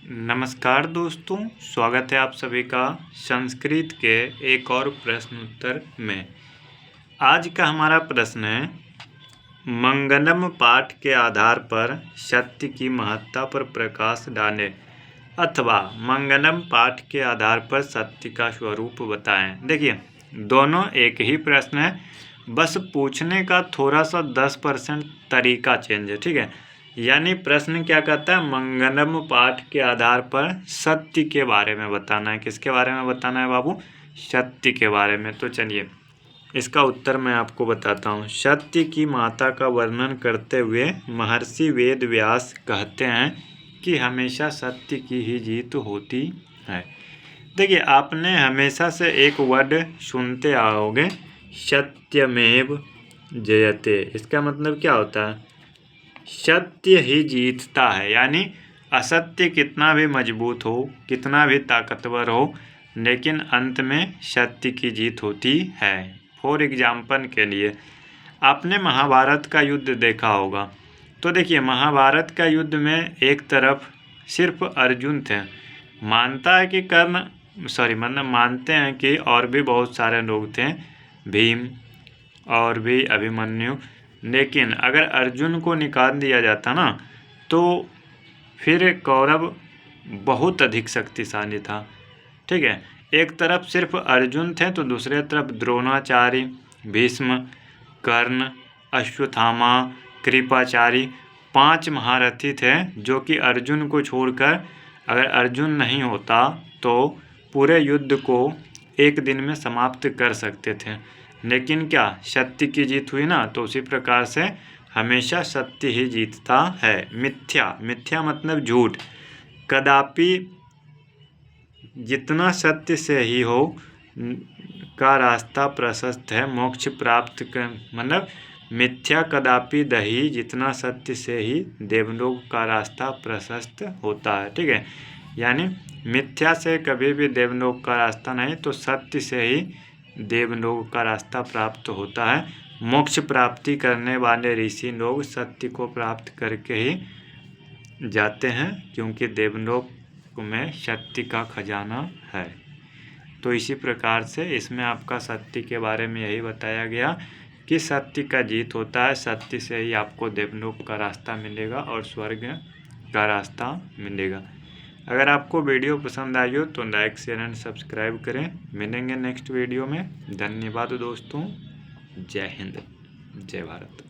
नमस्कार दोस्तों, स्वागत है आप सभी का संस्कृत के एक और प्रश्न उत्तर में। आज का हमारा प्रश्न है, मंगलम पाठ के आधार पर सत्य की महत्ता पर प्रकाश डालें अथवा मंगलम पाठ के आधार पर सत्य का स्वरूप बताएं। देखिए, दोनों एक ही प्रश्न है, बस पूछने का थोड़ा सा 10% तरीका चेंज है। ठीक है, यानी प्रश्न क्या कहता है, मंगलम पाठ के आधार पर सत्य के बारे में बताना है। किसके बारे में बताना है बाबू? सत्य के बारे में। तो चलिए इसका उत्तर मैं आपको बताता हूँ। सत्य की माता का वर्णन करते हुए महर्षि वेद व्यास कहते हैं कि हमेशा सत्य की ही जीत होती है। देखिए, आपने हमेशा से एक वर्ड सुनते आओगे, सत्यमेव जयते। इसका मतलब क्या होता है? सत्य ही जीतता है। यानी असत्य कितना भी मजबूत हो, कितना भी ताकतवर हो, लेकिन अंत में सत्य की जीत होती है। फॉर एग्जाम्पल के लिए आपने महाभारत का युद्ध देखा होगा। तो देखिए, महाभारत का युद्ध में एक तरफ सिर्फ अर्जुन थे। मानता है कि मानते हैं कि और भी बहुत सारे लोग थे, भीम और भी अभिमन्यु। लेकिन अगर अर्जुन को निकाल दिया जाता ना, तो फिर कौरव बहुत अधिक शक्तिशाली था। ठीक है, एक तरफ सिर्फ अर्जुन थे तो दूसरे तरफ द्रोणाचार्य, भीष्म, कर्ण, अश्वत्थामा, कृपाचार्य, 5 महारथी थे जो कि अर्जुन को छोड़कर, अगर अर्जुन नहीं होता तो पूरे युद्ध को एक दिन में समाप्त कर सकते थे। लेकिन क्या सत्य की जीत हुई ना? तो उसी प्रकार से हमेशा सत्य ही जीतता है। मिथ्या मतलब झूठ। कदापि जितना सत्य से ही हो का रास्ता प्रशस्त है मोक्ष प्राप्त कर, मतलब मिथ्या कदापि दही, जितना सत्य से ही देवलोक का रास्ता प्रशस्त होता है। ठीक है, यानी मिथ्या से कभी भी देवलोक का रास्ता नहीं, तो सत्य से ही देवलोक का रास्ता प्राप्त होता है। मोक्ष प्राप्ति करने वाले ऋषि लोग सत्य को प्राप्त करके ही जाते हैं, क्योंकि देवलोक में सत्य का खजाना है। तो इसी प्रकार से इसमें आपका सत्य के बारे में यही बताया गया कि सत्य का जीत होता है। सत्य से ही आपको देवलोक का रास्ता मिलेगा और स्वर्ग का रास्ता मिलेगा। अगर आपको वीडियो पसंद आई हो तो लाइक, शेयर एंड सब्सक्राइब करें। मिलेंगे नेक्स्ट वीडियो में। धन्यवाद दोस्तों। जय हिंद, जय भारत।